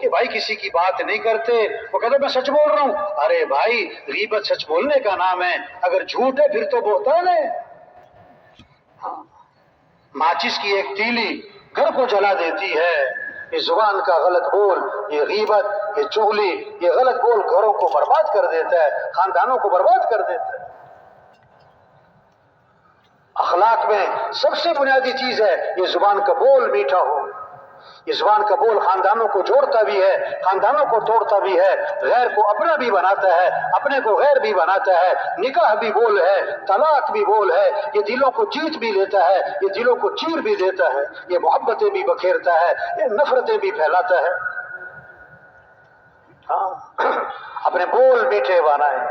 کہ بھائی کسی کی بات نہیں کرتے، وہ کہتے میں سچ بول رہا ہوں. ارے بھائی غیبت سچ بولنے کا نام ہے، اگر جھوٹ ہے پھر تو بہتان ہے. ماچس کی ایک تیلی گھر کو جلا دیتی ہے. یہ زبان کا غلط بول، یہ غیبت، یہ چغلی، یہ غلط بول گھروں کو برباد کر دیتا ہے، خاندانوں کو برباد کر دیتا ہے. اخلاق میں سب سے بنیادی چیز ہے یہ زبان کا بول میٹھا ہو. یہ زبان کا بول خاندانوں کو جوڑتا بھی ہے، خاندانوں کو توڑتا بھی ہے، غیر کو اپنا بھی بناتا ہے، اپنے کو غیر بھی بناتا ہے. نکاح بھی بول ہے، طلاق بھی بول ہے. یہ دلوں کو جیت بھی لیتا ہے، یہ دلوں کو چیر بھی دیتا ہے، یہ محبتیں بھی بکھیرتا ہے، یہ نفرتیں بھی پھیلاتا ہے. اپنے بول میٹھے بنائیں.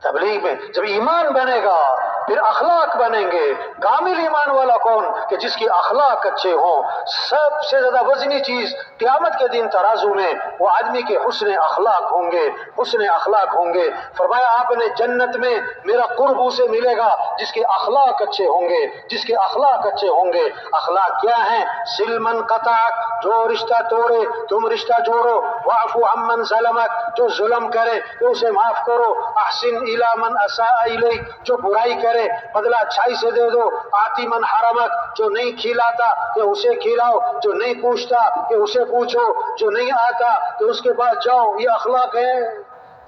تبلیغ میں جب ایمان بنے گا پھر اخلاق بنیں گے. کامل ایمان والا کون؟ کہ جس کی اخلاق اچھے ہوں. سب سے زیادہ وزنی چیز قیامت کے دن ترازو میں وہ آدمی کے حسن اخلاق ہوں گے، حسن اخلاق ہوں گے. فرمایا آپ نے جنت میں میرا قرب اسے ملے گا جس کے اخلاق اچھے ہوں گے، جس کے اخلاق اچھے ہوں گے. اخلاق کیا ہیں؟ سلمن قطعک، جو رشتہ توڑے تم رشتہ جوڑو. واعفو عمن ظلمک، جو ظلم کرے تو اسے معاف کرو. احسن الی من اساء الیک، جو برائی کرے بدلہ اچھائی سے دے دو. آتی من حرمک، جو نہیں کھلاتا کہ اسے کھلاؤ، جو نہیں پوچھتا کہ اسے پوچھو، جو نہیں آتا کہ اس کے پاس جاؤ. یہ اخلاق ہے.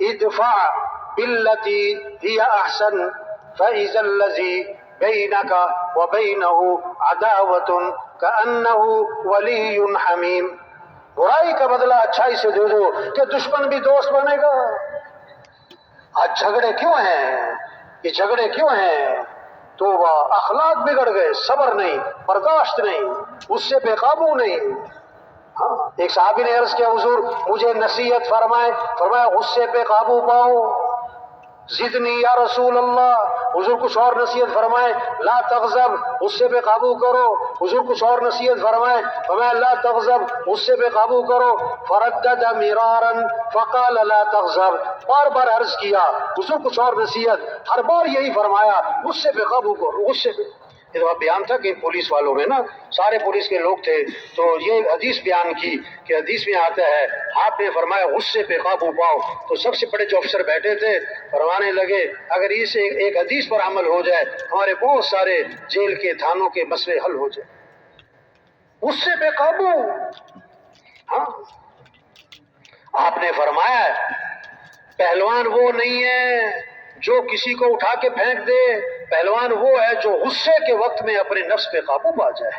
ادفع باللتی ہی احسن فاذا الذی بینک وبینہ عداوۃ کأنہ ولی حمیم. برائی کا بدلہ اچھائی سے دے دو کہ دشمن بھی دوست بنے گا. آج جھگڑے کیوں ہیں؟ یہ جھگڑے کیوں ہیں؟ تو وہ اخلاق بگڑ گئے. صبر نہیں، برداشت نہیں، غصے پہ قابو نہیں. ایک صحابی نے عرض کیا حضور مجھے نصیحت فرمائے. فرمایا غصے پہ قابو پاؤ. زدنی یا رسول اللہ. حضور کچھ اور نصیحت فرمائے. لا تغضب، غصے پہ قابو کرو. حضور کچھ اور نصیحت فرمائے. فرمایا لا تغضب، غصے پہ قابو کرو. فردد مرارا فقال لا تغضب. بار بار عرض کیا. حضور کچھ اور نصیحت، ہر بار یہی فرمایا غصے پہ قابو کرو، غصے پہ. یہ تو بیان تھا کہ پولیس والوں میں نا سارے پولیس کے لوگ تھے تو یہ حدیث بیان کی کہ حدیث میں آتا ہے آپ نے فرمایا غصے پہ قابو پاؤ. تو سب سے بڑے جو افسر بیٹھے تھے فرمانے لگے اگر اس ایک حدیث پر عمل ہو جائے ہمارے بہت سارے جیل کے تھانوں کے مسئلے حل ہو جائے. غصے پہ قابو. ہاں آپ نے فرمایا پہلوان وہ نہیں ہے جو کسی کو اٹھا کے پھینک دے. پہلوان وہ ہے جو غصے کے وقت میں اپنے نفس پہ قابو پا جائے.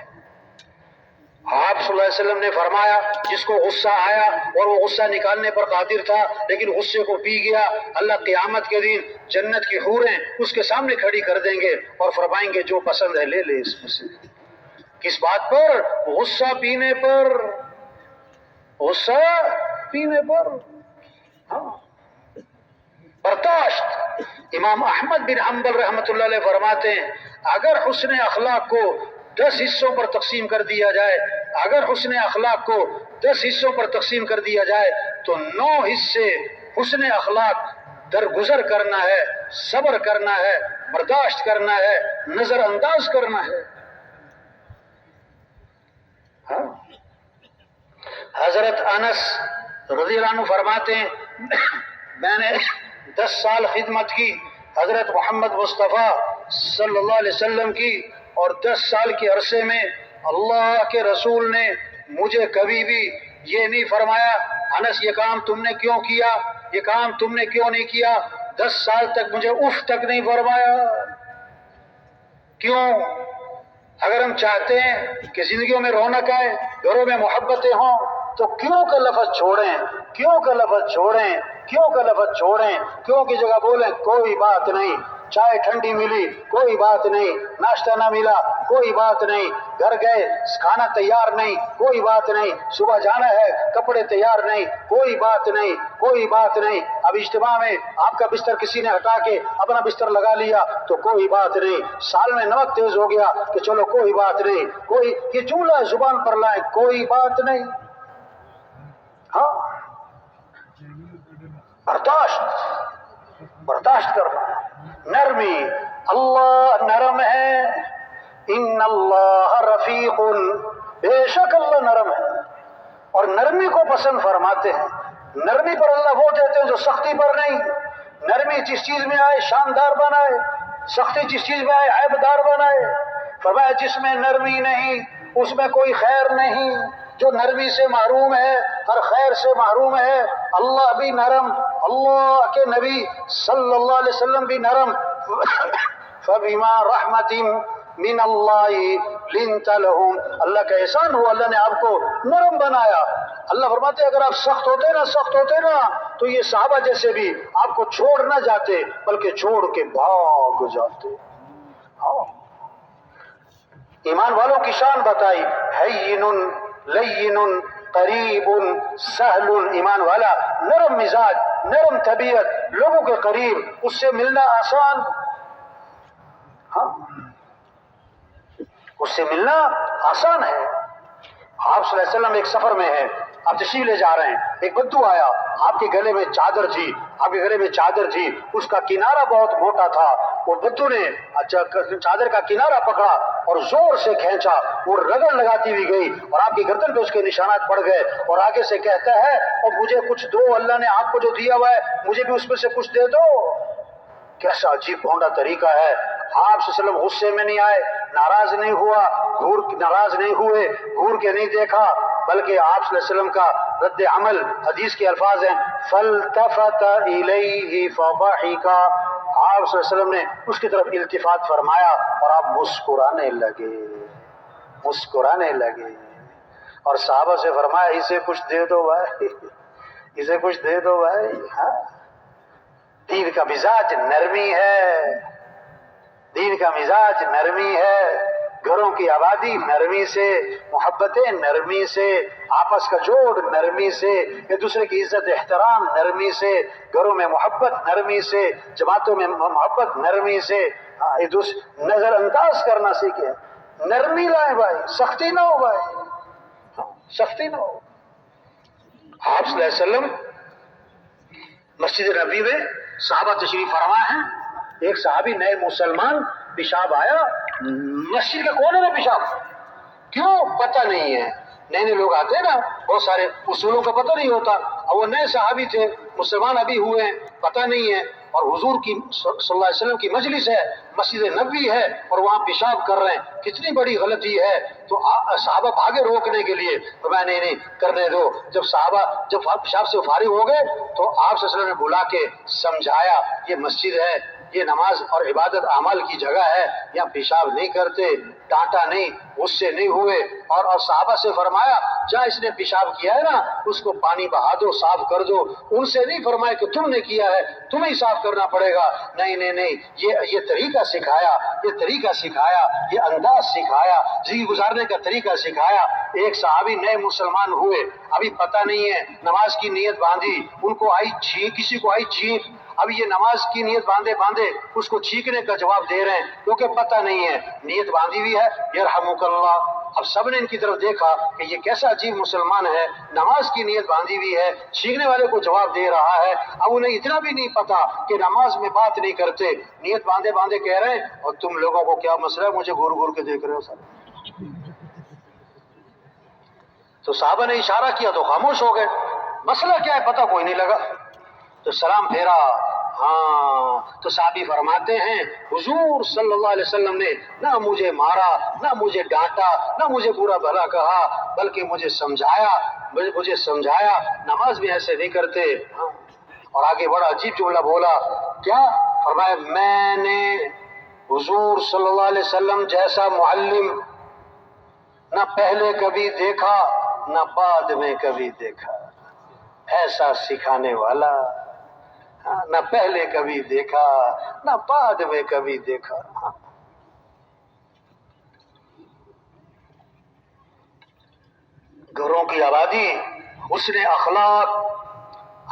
آپ صلی اللہ علیہ وسلم نے فرمایا جس کو غصہ آیا اور وہ غصہ نکالنے پر قادر تھا لیکن غصے کو پی گیا، اللہ قیامت کے دن جنت کی حوریں اس کے سامنے کھڑی کر دیں گے اور فرمائیں گے جو پسند ہے لے لے اس میں سے. کس بات پر؟ غصہ پینے پر. غصہ پینے پر. برداشت. امام احمد بن حنبل رحمۃ اللہ علیہ فرماتے ہیں اگر حسن اخلاق کو 10 حصوں پر تقسیم کر دیا جائے، اگر حسن اخلاق کو 10 حصوں پر تقسیم کر دیا جائے تو 9 حصے حسن اخلاق درگزر کرنا ہے، صبر کرنا ہے، برداشت کرنا ہے، نظر انداز کرنا ہے. حضرت انس رضی اللہ عنہ فرماتے ہیں میں نے 10 سال خدمت کی حضرت محمد مصطفیٰ صلی اللہ علیہ وسلم کی، اور 10 سال کے عرصے میں اللہ کے رسول نے مجھے کبھی بھی یہ نہیں فرمایا انس یہ کام تم نے کیوں کیا، یہ کام تم نے کیوں نہیں کیا. 10 سال تک مجھے اف تک نہیں فرمایا. کیوں؟ اگر ہم چاہتے ہیں کہ زندگیوں میں رونق آئے، گھروں میں محبتیں ہوں تو کیوں کا لفظ چھوڑیں، کیوں کا لفظ چھوڑیں، کیوں کا لفظ چھوڑیں. کیوں کی جگہ بولیں کوئی بات نہیں، چائے ٹھنڈی ملی کوئی بات نہیں، ناشتہ نہ ملا کوئی بات نہیں، گھر گئے کھانا تیار نہیں کوئی بات نہیں، صبح جانا ہے کپڑے تیار نہیں کوئی بات نہیں، کوئی بات نہیں. اب اجتماع میں آپ کا بستر کسی نے ہٹا کے اپنا بستر لگا لیا تو کوئی بات نہیں. سال میں نمک تیز ہو گیا کہ چلو کوئی بات نہیں، کوئی یہ چولہا زبان پر لائے کوئی بات نہیں. ہاں برداشت کرنا، نرمی. اللہ نرم ہے. ان اللہ رفیق، بے شک اللہ نرم ہے. اور نرمی کو پسند فرماتے ہیں. نرمی پر اللہ وہ دیتے ہیں جو سختی پر نہیں. نرمی جس چیز میں آئے شاندار بنائے، سختی جس چیز میں آئے عیبدار بنائے. فرمایا جس میں نرمی نہیں اس میں کوئی خیر نہیں. جو نرمی سے محروم ہے ہر خیر سے محروم ہے. اللہ بھی نرم، اللہ کے نبی صلی اللہ علیہ وسلم بھی نرم. فَبِمَا رَحْمَةٍ مِّنَ اللَّهِ لِنْتَ لَهُمْ. اللہ کا احسان ہوا، اللہ نے آپ کو نرم بنایا. اللہ فرماتے ہیں اگر آپ سخت ہوتے نا تو یہ صحابہ جیسے بھی آپ کو چھوڑ نہ جاتے بلکہ چھوڑ کے بھاگ جاتے. ایمان والوں کی شان بتائی، ہین لین قریب سہل. ایمان والا نرم مزاج، نرم طبیعت، لوگوں کے قریب، اس سے ملنا آسان. اس سے ملنا آسان ہے. آپ صلی اللہ علیہ وسلم ایک سفر میں ہیں، آپ تشریف لے جا رہے ہیں، ایک بدو آیا، آپ کے گلے میں چادر تھی، اس کا کنارہ بہت موٹا تھا. وہ بدو نے چادر کا کنارہ پکڑا اور زور سے کھینچا، وہ رگڑ لگاتی ہوئی گئی اور آپ کی گردن پہ اس کے نشانات پڑ گئے. اور آگے سے کہتا ہے اور مجھے کچھ دو، اللہ نے آپ کو جو دیا ہوا ہے مجھے بھی اس میں سے کچھ دے دو. کیسا عجیب بھونڈا طریقہ ہے. آپ صلی اللہ علیہ وسلم غصے میں نہیں آئے، ناراض نہیں ہوئے، گھور کے نہیں دیکھا، بلکہ آپ صلی اللہ علیہ وسلم کا رد عمل حدیث کے الفاظ ہیں فَالْتَفَتَ إِلَيْهِ فَضَحِكَ. آپ صلی اللہ علیہ وسلم نے اس کی طرف التفات فرمایا اور آپ مسکرانے لگے اور صحابہ سے فرمایا اسے کچھ دے دو بھائی، اسے کچھ دے دو بھائی. دین کا مزاج نرمی ہے، گھروں کی آبادی نرمی سے، محبتیں نرمی سے، آپس کا جوڑ نرمی سے، ایک دوسرے کی عزت احترام نرمی سے، گھروں میں محبت نرمی سے، جماعتوں میں محبت نرمی سے، ایک دوسرے نظر انداز کرنا سیکھیں. نرمی لائیں بھائی، سختی نہ ہو بھائی، سختی نہ ہو. آپ صلی اللہ علیہ وسلم مسجد نبی میں صحابہ تشریف فرما ہیں. ایک صحابی نئے مسلمان، پیشاب آیا مسجد کے کونے میں، پیشاب کیوں پتہ نہیں ہے. نئے لوگ آتے ہیں نا، بہت سارے اصولوں کا پتہ نہیں ہوتا، اور وہ نئے صحابی تھے، مسلمان ابھی ہوئے ہیں، پتہ نہیں ہے. اور حضور کی صلی اللہ علیہ وسلم کی مجلس ہے، مسجد نبوی ہے، اور وہاں پیشاب کر رہے ہیں، کتنی بڑی غلطی ہے. تو صحابہ بھاگے روکنے کے لیے، تو میں نہیں کرنے دو. جب صحابہ پیشاب سے فارغ ہو گئے تو آپ صلی اللہ علیہ وسلم نے بلا کے سمجھایا یہ مسجد ہے، یہ نماز اور عبادت اعمال کی جگہ ہے، یہاں پیشاب نہیں کرتے. ڈانٹا نہیں، غصے نہیں ہوئے. اور صحابہ سے فرمایا جہاں اس نے پیشاب کیا ہے نا اس کو پانی بہا دو، صاف کر دو. ان سے نہیں فرمایا کہ تم نے کیا ہے تمہیں ہی صاف کرنا پڑے گا. نہیں، یہ طریقہ سکھایا، یہ انداز سکھایا، زندگی گزارنے کا طریقہ سکھایا. ایک صحابی نئے مسلمان ہوئے، ابھی پتہ نہیں ہے، نماز کی نیت باندھی، ان کو کسی کو آئی چھینک. اب یہ نماز کی نیت باندھے اس کو چھینکنے کا جواب دے رہے ہیں کیونکہ پتہ نہیں ہے. نیت باندھی ہوئی ہے، یرحمک اللہ. اب سب نے ان کی طرف دیکھا کہ یہ کیسا عجیب مسلمان ہے، نماز کی نیت باندھی ہوئی ہے، چھینکنے والے کو جواب دے رہا ہے. اب انہیں اتنا بھی نہیں پتا کہ نماز میں بات نہیں کرتے، نیت باندھے کہہ رہے ہیں اور تم لوگوں کو کیا مسئلہ ہے، مجھے گور کے دیکھ رہے ہو سب. تو صحابہ نے اشارہ کیا تو خاموش ہو گئے. مسئلہ کیا ہے پتہ کوئی نہیں لگا. تو سلام پھیرا. تو صحابی فرماتے ہیں حضور صلی اللہ علیہ وسلم نے نہ مجھے مارا، نہ مجھے ڈانٹا، نہ مجھے برا بھلا کہا، بلکہ مجھے سمجھایا نماز میں ایسے نہیں کرتے. اور آگے بڑا عجیب جملہ بولا. کیا فرمایا؟ میں نے حضور صلی اللہ علیہ وسلم جیسا معلم نہ پہلے کبھی دیکھا نہ بعد میں کبھی دیکھا. ایسا سکھانے والا نہ پہلے کبھی دیکھا نہ بعد میں کبھی دیکھا. گھروں کی آبادی، حسن اخلاق،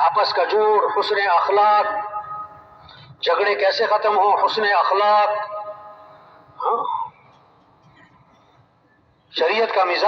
آپس کا جوڑ، حسن اخلاق. جھگڑے کیسے ختم ہوں؟ حسن اخلاق. شریعت کا مزاج